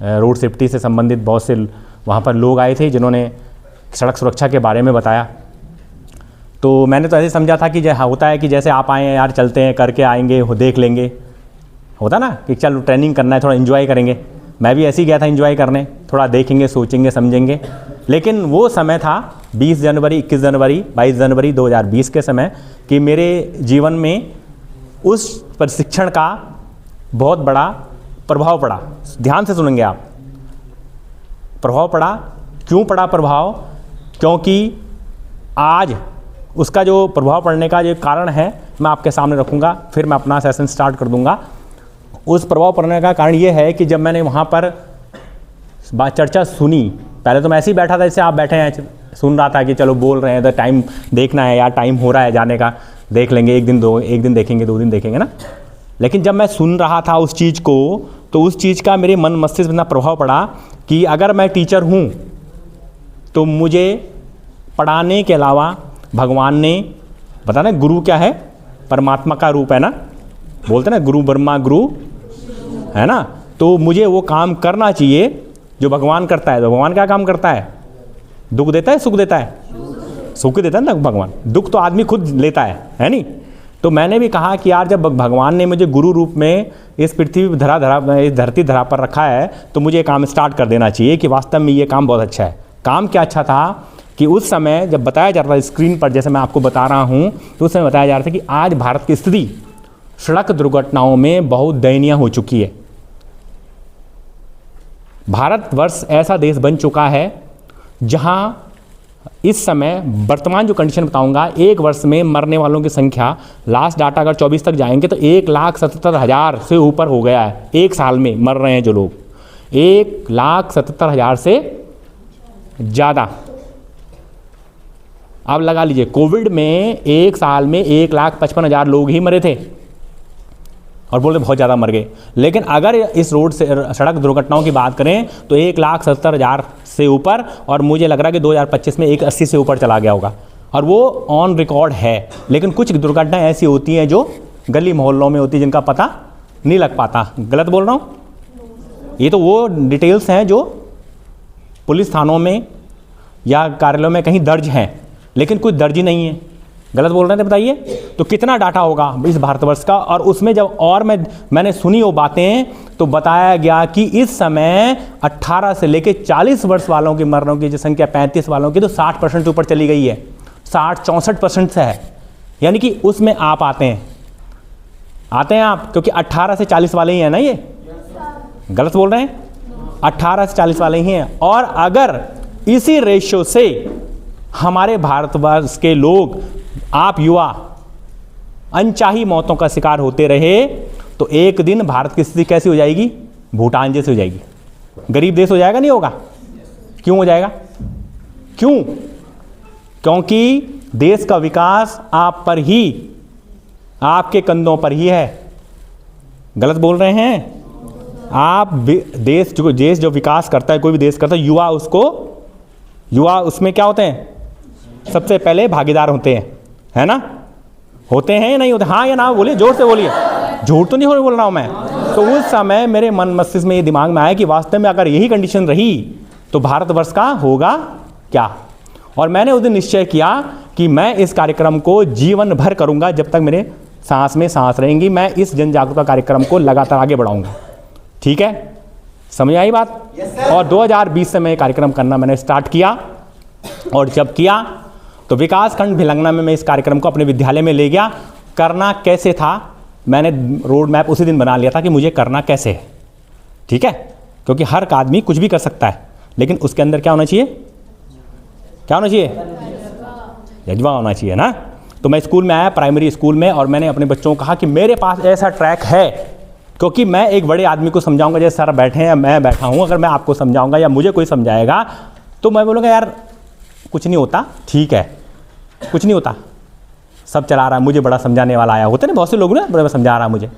Road safety से संबंधित बहुत से वहाँ पर लोग आए थे जिन्होंने सड़क सुरक्षा के बारे में बताया। तो मैंने तो ऐसे समझा था कि होता है कि जैसे आप आए हैं यार, चलते हैं, करके आएंगे, देख लेंगे, होता ना कि चलो ट्रेनिंग करना है, थोड़ा एंजॉय करेंगे। मैं भी ऐसे ही गया था एंजॉय करने, थोड़ा देखेंगे, सोचेंगे, समझेंगे। लेकिन वो समय था 20 जनवरी, 21 जनवरी, 22 जनवरी 2020 के समय कि मेरे जीवन में उस प्रशिक्षण का बहुत बड़ा प्रभाव पड़ा। ध्यान से सुनेंगे आप। प्रभाव पड़ा, क्यों पड़ा प्रभाव? क्योंकि आज उसका जो प्रभाव पड़ने का जो कारण है मैं आपके सामने रखूँगा, फिर मैं अपना सेशन स्टार्ट कर दूँगा। उस प्रभाव पड़ने का कारण ये है कि जब मैंने वहाँ पर बात चर्चा सुनी, पहले तो मैं ऐसे ही बैठा था जैसे आप बैठे हैं, सुन रहा था कि चलो बोल रहे हैं तो टाइम देखना है यार, टाइम हो रहा है जाने का, देख लेंगे, एक दिन देखेंगे, 2 दिन देखेंगे ना। लेकिन जब मैं सुन रहा था उस चीज़ को, तो उस चीज़ का मेरे मन मस्तिष्क में इतना प्रभाव पड़ा कि अगर मैं टीचर हूँ तो मुझे पढ़ाने के अलावा भगवान ने बता ना, गुरु क्या है? परमात्मा का रूप है ना, बोलते ना गुरु ब्रह्मा गुरु है ना। तो मुझे वो काम करना चाहिए जो भगवान करता है। तो भगवान क्या काम करता है? दुख देता है, सुख देता है? सुख देता है ना भगवान, दुख तो आदमी खुद लेता है नहीं। तो मैंने भी कहा कि यार जब भगवान ने मुझे गुरु रूप में इस पृथ्वी इस धरती धरा पर रखा है तो मुझे काम स्टार्ट कर देना चाहिए कि वास्तव में ये काम बहुत अच्छा है। काम क्या अच्छा था कि उस समय जब बताया जा रहा था स्क्रीन पर, जैसे मैं आपको बता रहा हूँ, तो उस समय बताया जा रहा था कि आज भारत की स्थिति सड़क दुर्घटनाओं में बहुत दयनीय हो चुकी है। भारतवर्ष ऐसा देश बन चुका है जहां इस समय वर्तमान जो कंडीशन बताऊंगा, एक वर्ष में मरने वालों की संख्या, लास्ट डाटा अगर 24 तक जाएंगे तो 1,77,000 से ऊपर हो गया है। एक साल में मर रहे हैं जो लोग, 1,77,000 से ज़्यादा। अब लगा लीजिए, कोविड में एक साल में 1,55,000 लोग ही मरे थे और बोलते बहुत ज़्यादा मर गए। लेकिन अगर इस रोड से सड़क दुर्घटनाओं की बात करें तो 1,70,000 से ऊपर, और मुझे लग रहा है कि 2025 में 1,80 से ऊपर चला गया होगा, और वो ऑन रिकॉर्ड है। लेकिन कुछ दुर्घटनाएं ऐसी होती हैं जो गली मोहल्लों में होती है जिनका पता नहीं लग पाता। गलत बोल रहा हूँ? ये तो वो डिटेल्स हैं जो पुलिस थानों में या कार्यालयों में कहीं दर्ज हैं, लेकिन कुछ दर्ज ही नहीं है। गलत बोल रहे थे? बताइए तो कितना डाटा होगा इस भारतवर्ष का। और उसमें जब और मैंने सुनी वो बातें, तो बताया गया कि इस समय 18 से लेकर 40 वर्ष वालों की मरने की जो संख्या 35 वालों की तो 60% से ऊपर चली गई है, 60-64% से है। यानी कि उसमें आप आते हैं आप, क्योंकि 18 से 40 वाले ही हैं ना ये। गलत बोल रहे हैं? 18 से 40 वाले ही हैं। और अगर इसी रेशियो से हमारे भारतवर्ष के लोग, आप युवा, अनचाही मौतों का शिकार होते रहे तो एक दिन भारत की स्थिति कैसी हो जाएगी? भूटान जैसी हो जाएगी। गरीब देश हो जाएगा, नहीं होगा? क्यों हो जाएगा? क्यों? क्योंकि देश का विकास आप पर ही, आपके कंधों पर ही है। गलत बोल रहे हैं? आप देश जो विकास करता है, कोई भी देश करता है, युवा उसमें क्या होते हैं? सबसे पहले भागीदार होते हैं, है ना? होते हैं या नहीं होते? हाँ या ना बोलिए, जोर से बोलिए, झूठ तो नहीं बोल रहा हूँ मैं। तो उस समय मेरे मन मस्तिष्क में ये दिमाग में आया कि वास्तव में अगर यही कंडीशन रही तो भारतवर्ष का होगा क्या। और मैंने उस दिन निश्चय किया कि मैं इस कार्यक्रम को जीवन भर करूँगा, जब तक मेरे सांस में सांस रहेंगी। मैं इस जन जागरूकता कार्यक्रम को लगातार आगे बढ़ाऊँगा। ठीक है, समझ आई बात? और 2020 से मैं कार्यक्रम करना मैंने स्टार्ट किया, और जब किया तो विकास खंड भिलंगना में मैं इस कार्यक्रम को अपने विद्यालय में ले गया। करना कैसे था, मैंने रोड मैप उसी दिन बना लिया था कि मुझे करना कैसे है। ठीक है, क्योंकि हर आदमी कुछ भी कर सकता है, लेकिन उसके अंदर क्या होना चाहिए? क्या होना चाहिए? जज्बा होना चाहिए ना। तो मैं स्कूल में आया, प्राइमरी स्कूल में, और मैंने अपने बच्चों को कहा कि मेरे पास ऐसा ट्रैक है, क्योंकि मैं एक बड़े आदमी को समझाऊंगा, जैसे सर बैठे हैं, मैं बैठा हूँ, अगर मैं आपको समझाऊंगा या मुझे कोई समझाएगा तो मैं बोलूँगा यार कुछ नहीं होता, ठीक है, कुछ नहीं होता, सब चला रहा है, मुझे बड़ा समझाने वाला आया। होते ना बहुत से लोग ना, बड़ा समझा रहा है मुझे।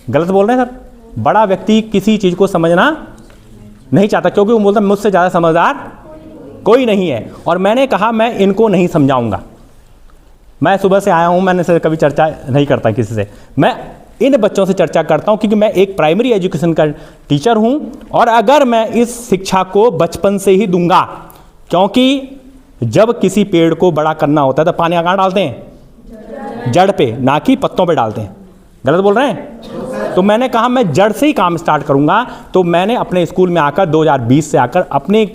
गलत बोल रहे हैं सर? बड़ा व्यक्ति किसी चीज़ को समझना नहीं चाहता, क्योंकि वो बोलता मुझसे ज़्यादा समझदार कोई नहीं है। और मैंने कहा मैं इनको नहीं समझाऊंगा। मैं सुबह से आया हूँ, मैंने से कभी चर्चा नहीं करता किसी से, मैं इन बच्चों से चर्चा करता हूँ, क्योंकि मैं एक प्राइमरी एजुकेशन का टीचर हूँ। और अगर मैं इस शिक्षा को बचपन से ही दूंगा, क्योंकि जब किसी पेड़ को बड़ा करना होता है तो पानी कहाँ डालते हैं? जड़ पे, ना कि पत्तों पे डालते हैं। गलत बोल रहे हैं? तो मैंने कहा मैं जड़ से ही काम स्टार्ट करूँगा। तो मैंने अपने स्कूल में आकर 2020 से आकर अपने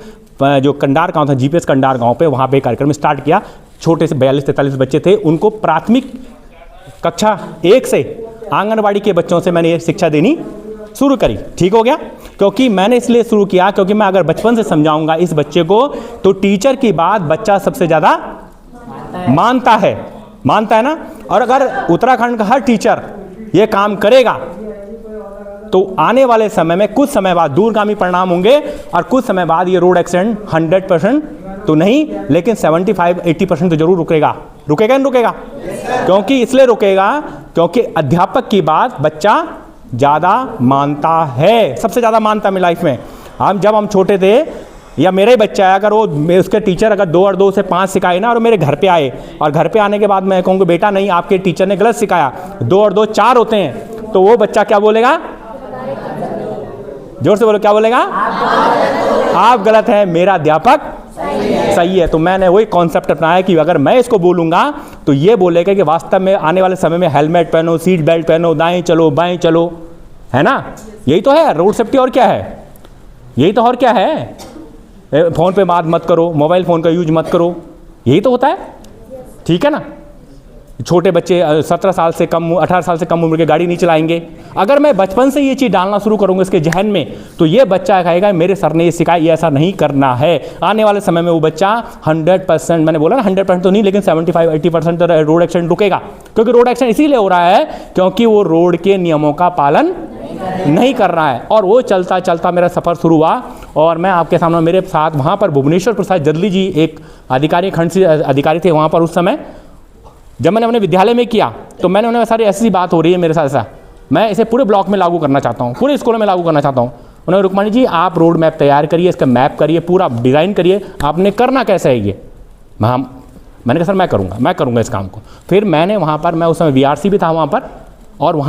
जो कंडार गाँव था, जीपीएस कंडार गाँव पे, वहाँ पे कार्यक्रम स्टार्ट किया। छोटे से 42-43 बच्चे थे, उनको प्राथमिक कक्षा 1 से आंगनबाड़ी के बच्चों से मैंने ये शिक्षा देनी शुरू करी। ठीक हो गया? क्योंकि मैंने इसलिए शुरू किया क्योंकि मैं अगर बचपन से समझाऊंगा इस बच्चे को, तो टीचर की बात बच्चा सबसे ज़्यादा मानता है ना। और अगर उत्तराखंड का हर टीचर ये काम करेगा तो आने वाले समय में कुछ समय बाद दूरगामी परिणाम होंगे, और कुछ समय बाद ये रोड एक्सीडेंट 100% तो नहीं, लेकिन 75-80% तो जरूर रुकेगा नहीं रुकेगा? क्योंकि इसलिए रुकेगा क्योंकि अध्यापक की बात बच्चा ज़्यादा मानता है, सबसे ज़्यादा मानता है लाइफ में। जब हम छोटे थे, या मेरा ही बच्चा है, अगर वो उसके टीचर अगर 2 और 2 से 5 सिखाए ना, और मेरे घर पे आए, और घर पे आने के बाद मैं कहूँगा बेटा नहीं आपके टीचर ने गलत सिखाया, 2 और 2 4 होते हैं, तो वो बच्चा क्या बोलेगा? जोर से बोलो, क्या बोलेगा? आप गलत हैं, मेरा अध्यापक सही है। तो मैंने वही कॉन्सेप्ट अपनाया कि अगर मैं इसको बोलूँगा तो ये बोलेगा कि वास्तव में आने वाले समय में हेलमेट पहनो, सीट बेल्ट पहनो, दाएं चलो बाएं चलो, है ना? यही तो है रोड सेफ्टी। और क्या है? यही तो और क्या है? फ़ोन पे बात मत करो, मोबाइल फ़ोन का यूज मत करो, यही तो होता है। ठीक है ना? छोटे बच्चे 17 साल से कम, 18 साल से कम उम्र के गाड़ी नहीं चलाएंगे। अगर मैं बचपन से ये चीज़ डालना शुरू करूँगा इसके जहन में, तो ये बच्चा कहेगा मेरे सर ने ये सिखाया, ये ऐसा नहीं करना है। आने वाले समय में वो बच्चा 100%, मैंने बोला ना 100% तो नहीं, लेकिन 75-80% तो रोड एक्सीडेंट रुकेगा। क्योंकि रोड एक्सीडेंट इसीलिए हो रहा है क्योंकि वो रोड के नियमों का पालन नहीं कर रहा है। और वो चलता चलता मेरा सफ़र शुरू हुआ, और मैं आपके सामने, मेरे साथ वहाँ पर भुवनेश्वर प्रसाद जदली जी एक अधिकारी, खंड से अधिकारी थे वहाँ पर उस समय। जब मैंने अपने विद्यालय में किया तो मैंने उन्हें सारी ऐसी बात हो रही है मेरे साथ, ऐसा मैं इसे पूरे ब्लॉक में लागू करना चाहता हूँ, पूरे स्कूलों में लागू करना चाहता हूँ। उन्होंने रुक्मणी जी आप रोड मैप तैयार करिए, इसका मैप करिए, पूरा डिज़ाइन करिए, आपने करना कैसे है ये? मैंने कहा सर मैं करूँगा इस काम को। फिर मैंने वहाँ पर, मैं उस समय VRC भी था वहाँ पर, और वहाँ